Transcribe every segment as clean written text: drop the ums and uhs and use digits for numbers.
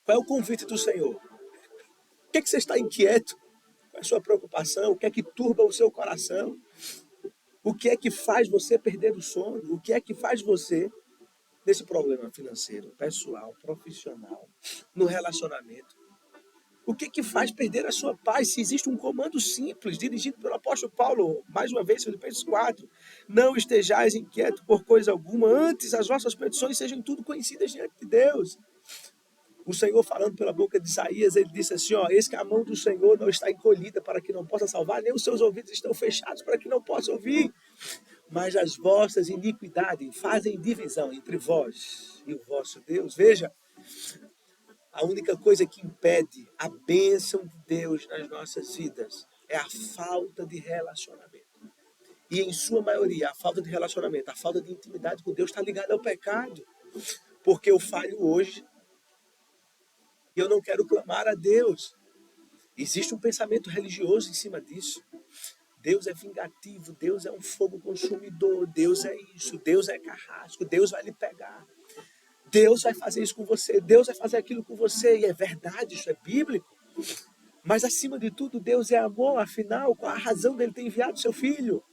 Qual é o convite do Senhor? O que é que você está inquieto? Qual é a sua preocupação? O que é que turba o seu coração? O que é que faz você perder o sono? O que é que faz você nesse problema financeiro, pessoal, profissional, no relacionamento? O que é que faz perder a sua paz? Se existe um comando simples, dirigido pelo apóstolo Paulo, mais uma vez, Filipenses 4, não estejais inquietos por coisa alguma, antes as vossas petições sejam tudo conhecidas diante de Deus. O Senhor falando pela boca de Isaías, ele disse assim, ó, eis que a mão do Senhor não está encolhida para que não possa salvar, nem os seus ouvidos estão fechados para que não possa ouvir. Mas as vossas iniquidades fazem divisão entre vós e o vosso Deus. Veja, a única coisa que impede a bênção de Deus nas nossas vidas é a falta de relacionamento. E em sua maioria, a falta de relacionamento, a falta de intimidade com Deus está ligada ao pecado. Porque eu falho hoje e eu não quero clamar a Deus. Existe um pensamento religioso em cima disso. Deus é vingativo, Deus é um fogo consumidor, Deus é isso, Deus é carrasco, Deus vai lhe pegar. Deus vai fazer isso com você, Deus vai fazer aquilo com você. E é verdade, isso é bíblico. Mas acima de tudo, Deus é amor, afinal, qual a razão dele ter enviado seu filho?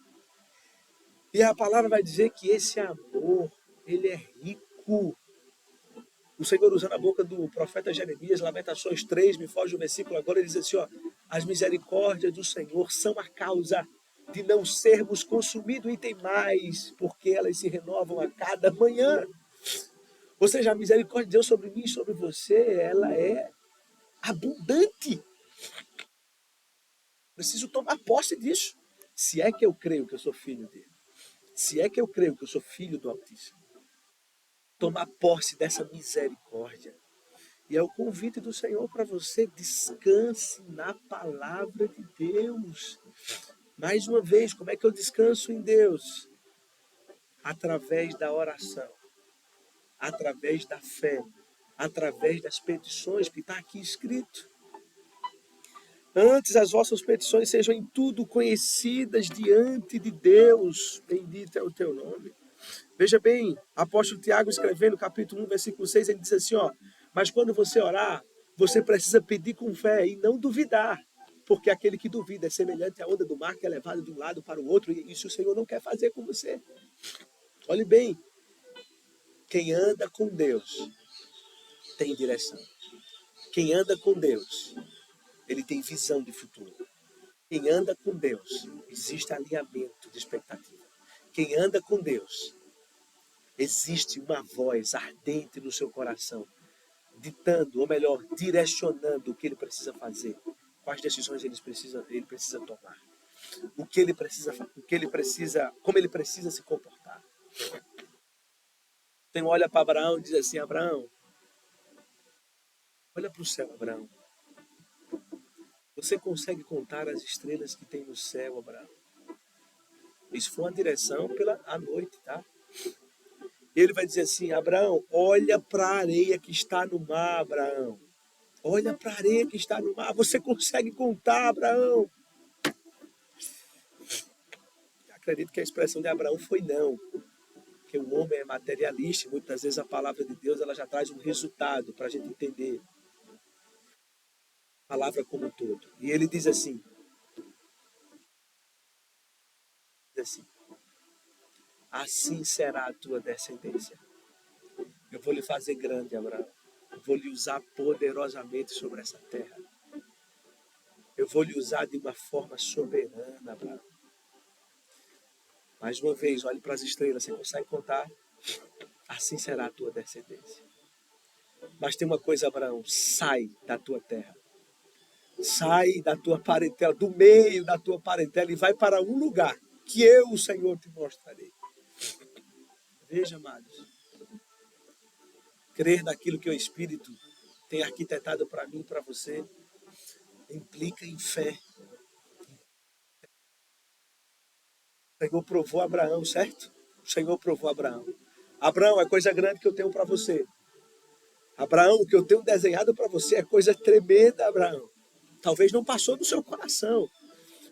E a palavra vai dizer que esse amor, ele é rico. O Senhor, usando a boca do profeta Jeremias, Lamentações 3, me foge o versículo agora, ele diz assim, ó, as misericórdias do Senhor são a causa de não sermos consumidos e tem mais, porque elas se renovam a cada manhã. Ou seja, a misericórdia de Deus sobre mim e sobre você, ela é abundante. Preciso tomar posse disso. Se é que eu creio que eu sou filho dele. Se é que eu creio que eu sou filho do Altíssimo. Tomar posse dessa misericórdia. E é o convite do Senhor para você, descanse na palavra de Deus. Mais uma vez, como é que eu descanso em Deus? Através da oração, através da fé, através das petições que está aqui escrito. Antes as vossas petições sejam em tudo conhecidas diante de Deus. Bendito é o teu nome. Veja bem, apóstolo Tiago escrevendo capítulo 1, versículo 6, ele diz assim, ó, mas quando você orar, você precisa pedir com fé e não duvidar, porque aquele que duvida é semelhante à onda do mar que é levada de um lado para o outro, e isso o Senhor não quer fazer com você. Olhe bem, quem anda com Deus tem direção. Quem anda com Deus, ele tem visão de futuro. Quem anda com Deus, existe alinhamento de expectativa. Quem anda com Deus, existe uma voz ardente no seu coração, ditando, ou melhor, direcionando o que ele precisa fazer, quais decisões ele precisa tomar, como ele precisa se comportar. Então olha para Abraão e diz assim, Abraão, olha para o céu, Abraão. Você consegue contar as estrelas que tem no céu, Abraão? Isso foi uma direção pela noite, tá? Ele vai dizer assim, Abraão, olha para a areia que está no mar, Abraão. Olha para a areia que está no mar. Você consegue contar, Abraão? Acredito que a expressão de Abraão foi não. Porque o homem é materialista e muitas vezes a palavra de Deus ela já traz um resultado para a gente entender a palavra como um todo. E ele diz assim, assim será a tua descendência. Eu vou lhe fazer grande, Abraão. Eu vou lhe usar poderosamente sobre essa terra. Eu vou lhe usar de uma forma soberana, Abraão. Mais uma vez, olhe para as estrelas, você consegue contar? Assim será a tua descendência. Mas tem uma coisa, Abraão, sai da tua terra. Sai da tua parentela, do meio da tua parentela e vai para um lugar que eu, o Senhor, te mostrarei. Veja, amados, crer naquilo que o Espírito tem arquitetado para mim e para você implica em fé. O Senhor provou Abraão, certo? O Senhor provou Abraão. Abraão, é coisa grande que eu tenho para você. Abraão, o que eu tenho desenhado para você é coisa tremenda, Abraão. Talvez não passou do seu coração.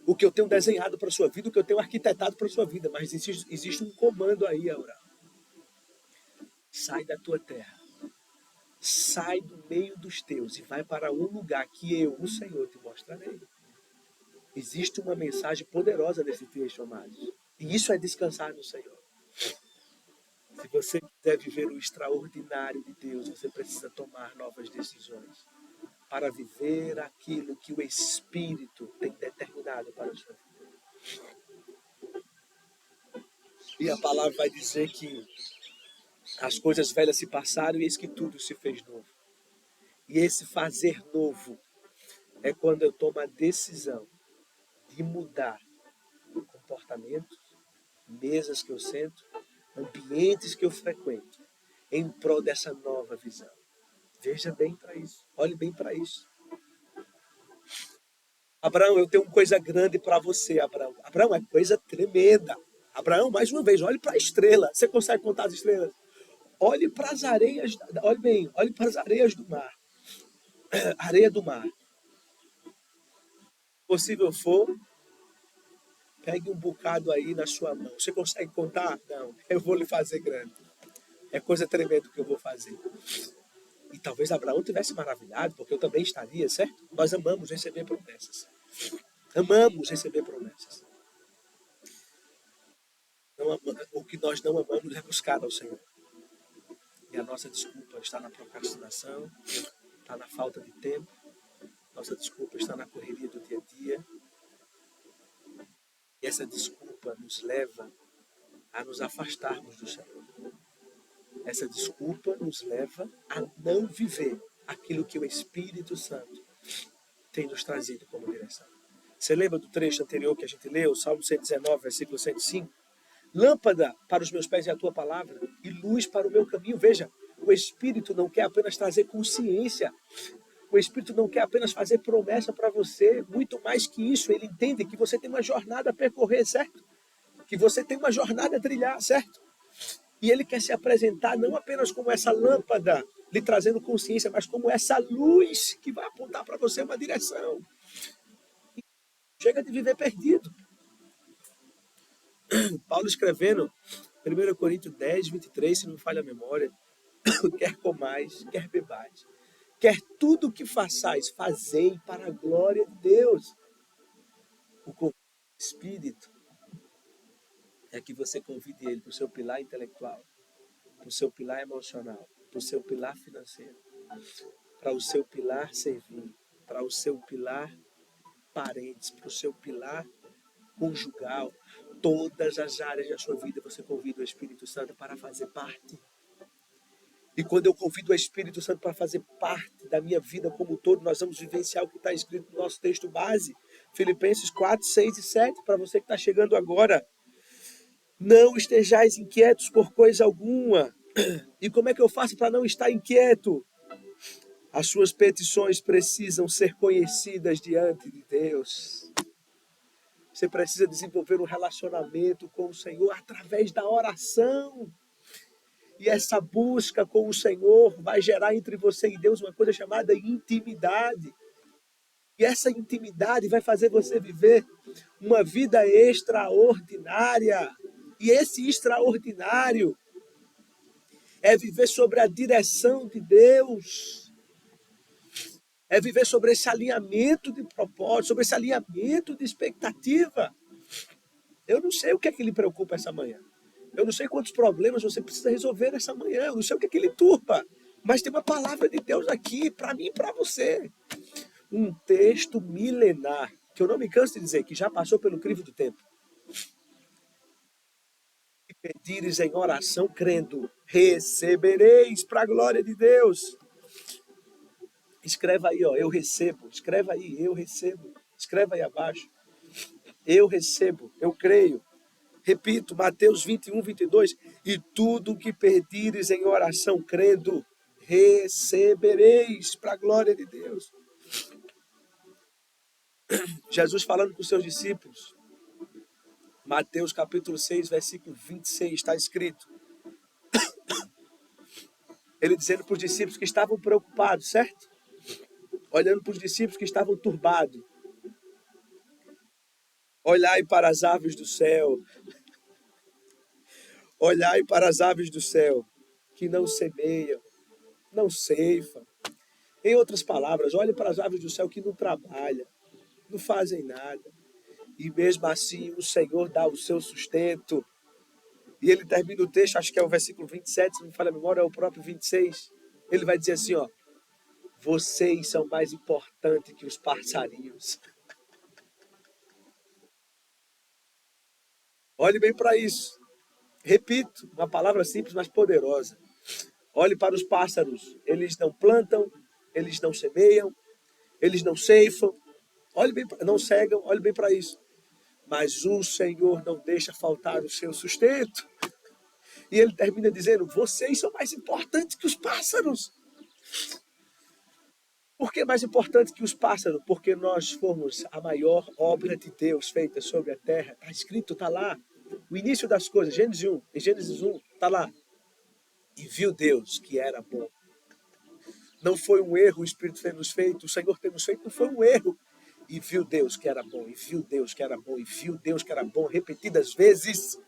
O que eu tenho desenhado para a sua vida, o que eu tenho arquitetado para a sua vida. Mas existe um comando aí, Abraão. Sai da tua terra. sai do meio dos teus e vai para um lugar que eu, o Senhor, te mostrarei. Existe uma mensagem poderosa nesse texto, amados. E isso é descansar no Senhor. Se você quiser viver o extraordinário de Deus, você precisa tomar novas decisões para viver aquilo que o Espírito tem determinado para a sua vida. E a palavra vai dizer que as coisas velhas se passaram e eis que tudo se fez novo. E esse fazer novo é quando eu tomo a decisão de mudar comportamentos, mesas que eu sento, ambientes que eu frequento, em prol dessa nova visão. Veja bem para isso, olhe bem para isso. Abraão, eu tenho uma coisa grande para você, Abraão. Abraão, é coisa tremenda. Abraão, mais uma vez, olhe para a estrela. Você consegue contar as estrelas? Olhe para as areias, olhe bem, olhe para as areias do mar. Areia do mar. Se possível for, pegue um bocado aí na sua mão. Você consegue contar? Não, eu vou lhe fazer grande. É coisa tremenda que eu vou fazer. E talvez Abraão tivesse maravilhado, porque eu também estaria, certo? Nós amamos receber promessas. Amamos receber promessas. Não, o que nós não amamos é buscar ao Senhor. E a nossa desculpa está na procrastinação, está na falta de tempo, nossa desculpa está na correria do dia a dia. E essa desculpa nos leva a nos afastarmos do Senhor. Essa desculpa nos leva a não viver aquilo que o Espírito Santo tem nos trazido como direção. Você lembra do trecho anterior que a gente leu, Salmo 119, versículo 105? Lâmpada para os meus pés é a tua palavra e luz para o meu caminho. Veja, o Espírito não quer apenas trazer consciência. O Espírito não quer apenas fazer promessa para você. Muito mais que isso, ele entende que você tem uma jornada a percorrer, certo? Que você tem uma jornada a trilhar, certo? E ele quer se apresentar não apenas como essa lâmpada, lhe trazendo consciência, mas como essa luz que vai apontar para você uma direção. Chega de viver perdido. Paulo escrevendo, 1 Coríntios 10, 23, se não falha a memória, quer comais, quer bebais, quer tudo o que façais, fazei para a glória de Deus. O convite do Espírito é que você convide ele para o seu pilar intelectual, para o seu pilar emocional, para o seu pilar financeiro, para o seu pilar servil, para o seu pilar parentes, para o seu pilar conjugal. Todas as áreas da sua vida você convida o Espírito Santo para fazer parte. E quando eu convido o Espírito Santo para fazer parte da minha vida como um todo, nós vamos vivenciar o que está escrito no nosso texto base, Filipenses 4, 6 e 7, para você que está chegando agora. Não estejais inquietos por coisa alguma. E como é que eu faço para não estar inquieto? As suas petições precisam ser conhecidas diante de Deus. Você precisa desenvolver um relacionamento com o Senhor através da oração. E essa busca com o Senhor vai gerar entre você e Deus uma coisa chamada intimidade. E essa intimidade vai fazer você viver uma vida extraordinária. E esse extraordinário é viver sobre a direção de Deus. É viver sobre esse alinhamento de propósito, sobre esse alinhamento de expectativa. Eu não sei o que é que lhe preocupa essa manhã. Eu não sei quantos problemas você precisa resolver nessa manhã. Eu não sei o que é que lhe turba. Mas tem uma palavra de Deus aqui para mim e para você. Um texto milenar, que eu não me canso de dizer, que já passou pelo crivo do tempo. E pedires em oração, crendo, recebereis para a glória de Deus. Escreva aí, ó, eu recebo. Escreva aí, eu recebo. Escreva aí abaixo. Eu recebo, eu creio. Repito, Mateus 21, 22. E tudo o que pedires em oração, crendo, recebereis para a glória de Deus. Jesus falando com os seus discípulos. Mateus capítulo 6, versículo 26, está escrito. Ele dizendo para os discípulos que estavam preocupados, certo? Olhando para os discípulos que estavam turbados. Olhai para as aves do céu. Olhai para as aves do céu, que não semeiam, não ceifa. Em outras palavras, olhe para as aves do céu que não trabalham, não fazem nada. E mesmo assim o Senhor dá o seu sustento. E ele termina o texto, acho que é o versículo 27, se não me falha a memória, é o próprio 26. Ele vai dizer assim, ó, vocês são mais importantes que os passarinhos. Olhe bem para isso. Repito, uma palavra simples, mas poderosa. Olhe para os pássaros. Eles não plantam, eles não semeiam, eles não ceifam. Olhe bem, não cegam, olhe bem para isso. Mas o Senhor não deixa faltar o seu sustento. E ele termina dizendo, vocês são mais importantes que os pássaros. Por que mais importante que os pássaros? Porque nós fomos a maior obra de Deus feita sobre a terra. Está escrito, está lá. O início das coisas, Gênesis 1, está lá. E viu Deus que era bom. Não foi um erro o Espírito ter nos feito, o Senhor ter nos feito, não foi um erro. E viu Deus que era bom, e viu Deus que era bom, e viu Deus que era bom, repetidas vezes.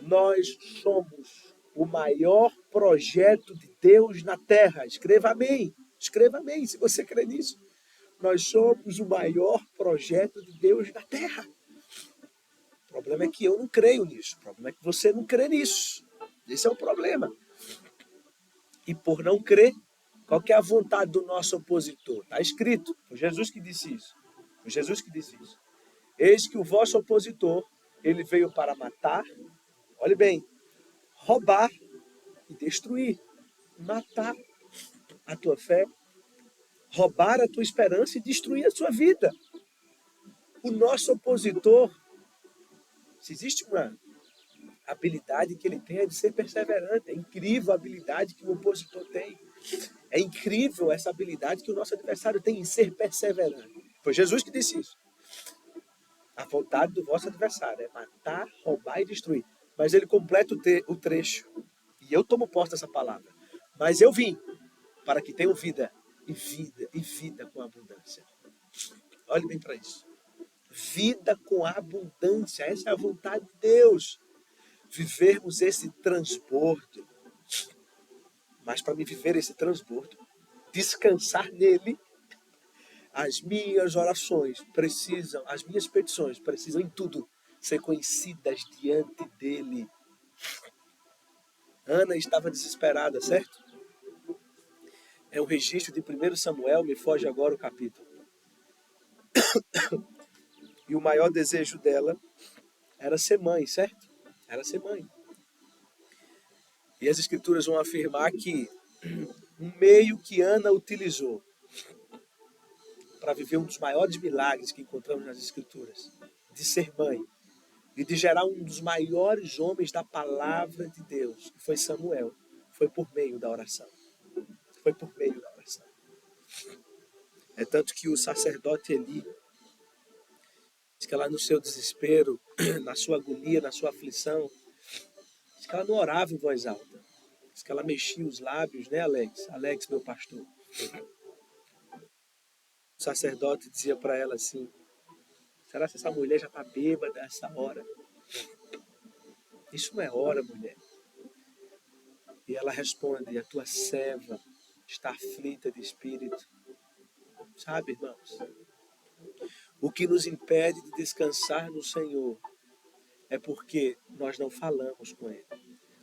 Nós somos o maior projeto de Deus na terra. Escreva amém. Escreva amém, se você crê nisso. Nós somos o maior projeto de Deus na terra. O problema é que eu não creio nisso. O problema é que você não crê nisso. Esse é o problema. E por não crer, qual que é a vontade do nosso opositor? Está escrito. Foi Jesus que disse isso. Foi Jesus que disse isso. Eis que o vosso opositor, ele veio para matar, olhe bem, roubar e destruir. Matar a tua fé, roubar a tua esperança e destruir a sua vida. O nosso opositor, se existe uma habilidade que ele tem é de ser perseverante. É incrível a habilidade que o opositor tem. É incrível essa habilidade que o nosso adversário tem em ser perseverante. Foi Jesus que disse isso. A vontade do vosso adversário é matar, roubar e destruir. Mas ele completa o trecho. E eu tomo posse dessa palavra. Mas eu vim para que tenham vida e vida com abundância. Olhe bem para isso. Vida com abundância. Essa é a vontade de Deus. Vivermos esse transbordo. Mas para me viver esse transbordo, descansar nele, as minhas orações precisam, as minhas petições precisam em tudo ser conhecidas diante dele. Ana estava desesperada, certo? É um registro de 1 Samuel, me foge agora o capítulo. E o maior desejo dela era ser mãe, certo? Era ser mãe. E as escrituras vão afirmar que um meio que Ana utilizou para viver um dos maiores milagres que encontramos nas escrituras, de ser mãe, e de gerar um dos maiores homens da palavra de Deus, que foi Samuel, foi por meio da oração. Foi por meio da oração. É tanto que o sacerdote Eli diz que ela no seu desespero, na sua agonia, na sua aflição, diz que ela não orava em voz alta. Diz que ela mexia os lábios, né, Alex? Alex, meu pastor. O sacerdote dizia para ela assim, será que essa mulher já está bêbada essa hora? Isso não é hora, mulher. E ela responde, a tua serva está aflita de espírito. Sabe, irmãos? O que nos impede de descansar no Senhor é porque nós não falamos com Ele.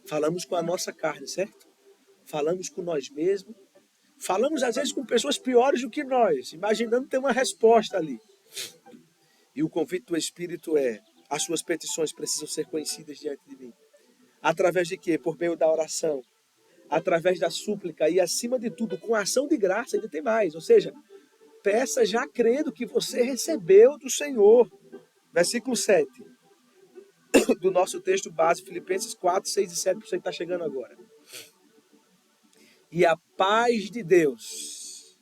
Falamos com a nossa carne, certo? Falamos com nós mesmos. Falamos, às vezes, com pessoas piores do que nós, imaginando ter uma resposta ali. E o convite do Espírito é, as suas petições precisam ser conhecidas diante de mim. Através de quê? Por meio da oração. Através da súplica e, acima de tudo, com ação de graça, ainda tem mais. Ou seja, peça já crendo que você recebeu do Senhor. Versículo 7 do nosso texto base, Filipenses 4, 6 e 7, você que está chegando agora. E a paz de Deus,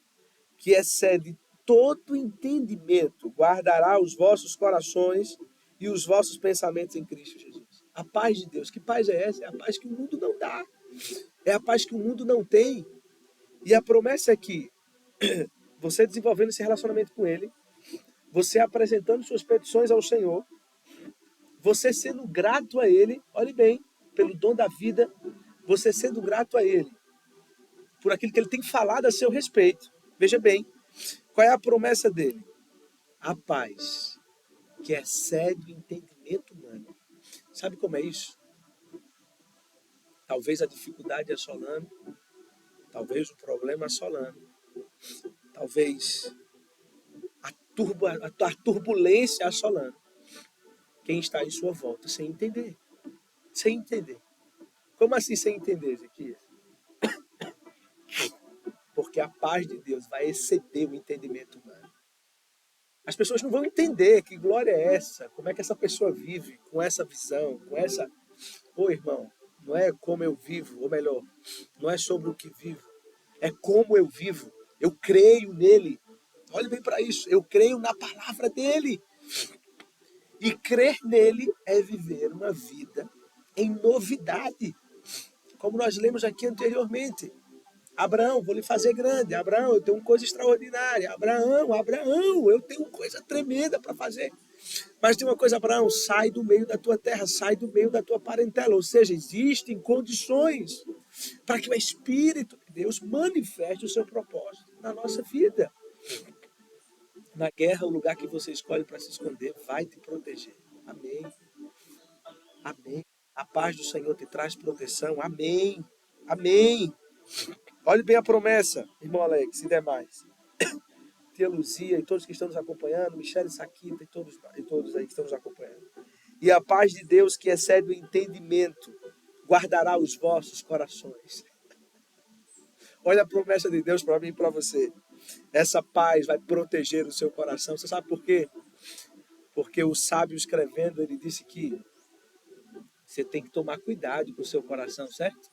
que excede todo entendimento, guardará os vossos corações e os vossos pensamentos em Cristo Jesus. A paz de Deus, que paz é essa? É a paz que o mundo não dá. É a paz que o mundo não tem. E a promessa é que você desenvolvendo esse relacionamento com Ele, você apresentando suas petições ao Senhor, você sendo grato a Ele, olhe bem, pelo dom da vida, você sendo grato a Ele por aquilo que Ele tem falado a seu respeito. Veja bem, qual é a promessa dele? A paz, que excede o entendimento humano. Sabe como é isso? Talvez a dificuldade assolando, talvez o problema assolando, talvez a turbulência assolando. Quem está em sua volta sem entender. Sem entender. Como assim sem entender, Ezequias? Porque a paz de Deus vai exceder o entendimento humano. As pessoas não vão entender que glória é essa, como é que essa pessoa vive com essa visão, com essa... Ô irmão, não é como eu vivo, ou melhor, não é sobre o que vivo, é como eu vivo. Eu creio nele. Olhe bem para isso, eu creio na palavra dele. E crer nele é viver uma vida em novidade. Como nós lemos aqui anteriormente. Abraão, vou lhe fazer grande. Abraão, eu tenho uma coisa extraordinária. Abraão, eu tenho uma coisa tremenda para fazer. Mas tem uma coisa, Abraão, sai do meio da tua terra, sai do meio da tua parentela. Ou seja, existem condições para que o Espírito de Deus manifeste o seu propósito na nossa vida. Na guerra, o lugar que você escolhe para se esconder vai te proteger. Amém. Amém. A paz do Senhor te traz proteção. Amém. Amém. Olhe bem a promessa, irmão Alex e demais. Tia Luzia e todos que estão nos acompanhando, Michele Saquita e todos aí que estão nos acompanhando. E a paz de Deus, que excede o entendimento, guardará os vossos corações. Olha a promessa de Deus para mim e para você. Essa paz vai proteger o seu coração. Você sabe por quê? Porque o sábio escrevendo, ele disse que você tem que tomar cuidado com o seu coração, certo?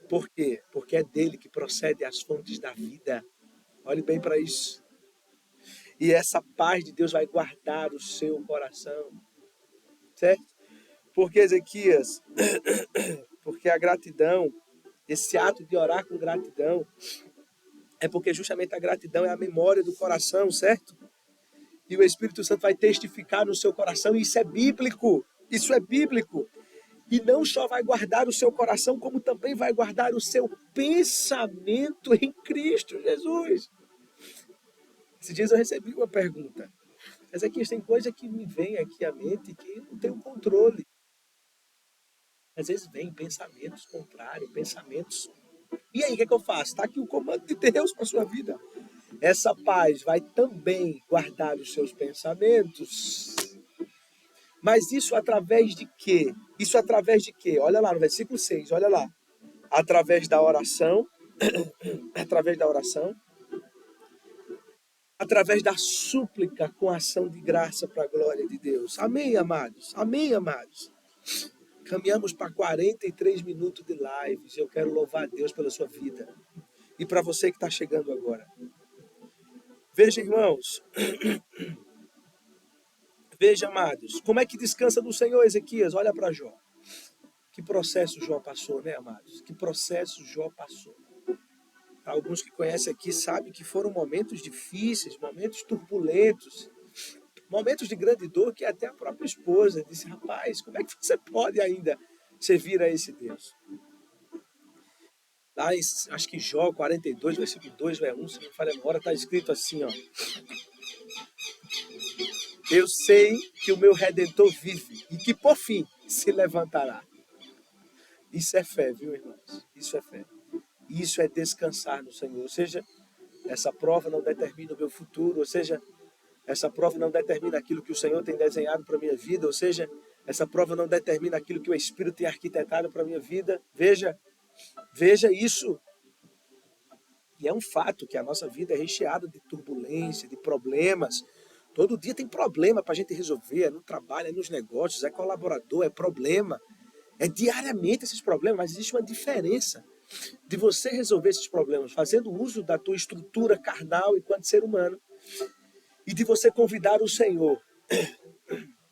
Por quê? Porque é dele que procede as fontes da vida. Olhe bem para isso. E essa paz de Deus vai guardar o seu coração. Certo? Porque Ezequias, porque a gratidão, esse ato de orar com gratidão, é porque justamente a gratidão é a memória do coração, certo? E o Espírito Santo vai testificar no seu coração, e isso é bíblico. Isso é bíblico. E não só vai guardar o seu coração, como também vai guardar o seu pensamento em Cristo Jesus. Esses dias eu recebi uma pergunta. Mas aqui tem coisa que me vem aqui à mente que eu não tenho controle. Às vezes vem pensamentos contrários, pensamentos. E aí, o que é que eu faço? Está aqui o comando de Deus para a sua vida. Essa paz vai também guardar os seus pensamentos. Mas isso através de quê? Isso através de quê? Olha lá no versículo 6, olha lá. Através da oração, através da oração, através da súplica com ação de graça para a glória de Deus. Amém, amados? Amém, amados? Caminhamos para 43 minutos de lives. Eu quero louvar a Deus pela sua vida. E para você que está chegando agora. Veja, irmãos. Veja, amados. Como é que descansa do Senhor, Ezequias? Olha para Jó. Que processo Jó passou, né, amados? Que processo Jó passou. Alguns que conhecem aqui sabem que foram momentos difíceis, momentos turbulentos, momentos de grande dor que até a própria esposa disse, rapaz, como é que você pode ainda servir a esse Deus? Lá em, acho que Jó 42, versículo 2, vai 1, se não me falha a memória, está escrito assim, ó. Eu sei que o meu Redentor vive e que por fim se levantará. Isso é fé, viu, irmãos? Isso é fé. Isso é descansar no Senhor. Ou seja, essa prova não determina o meu futuro, ou seja, essa prova não determina aquilo que o Senhor tem desenhado para a minha vida, ou seja, essa prova não determina aquilo que o Espírito tem arquitetado para a minha vida. Veja isso. E é um fato que a nossa vida é recheada de turbulência, de problemas. Todo dia tem problema para a gente resolver, é no trabalho, é nos negócios, é colaborador, é problema. É diariamente esses problemas, mas existe uma diferença de você resolver esses problemas fazendo uso da tua estrutura carnal enquanto ser humano e de você convidar o Senhor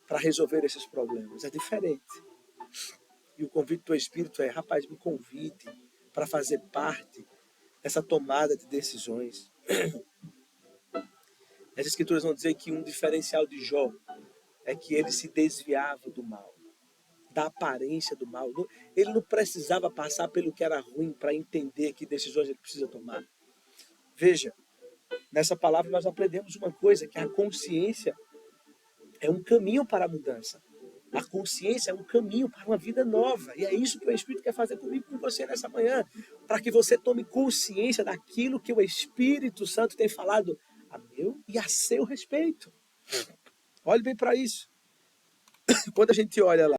para resolver esses problemas. É diferente. E o convite do Espírito é, rapaz, me convide para fazer parte dessa tomada de decisões. As Escrituras vão dizer que um diferencial de Jó é que ele se desviava do mal. da aparência do mal. Ele não precisava passar pelo que era ruim para entender que decisões ele precisa tomar. Veja, nessa palavra nós aprendemos uma coisa, que a consciência é um caminho para a mudança. A consciência é um caminho para uma vida nova. E é isso que o Espírito quer fazer comigo e com você nessa manhã. Para que você tome consciência daquilo que o Espírito Santo tem falado a meu e a seu respeito. Olhe bem para isso. Quando a gente olha lá,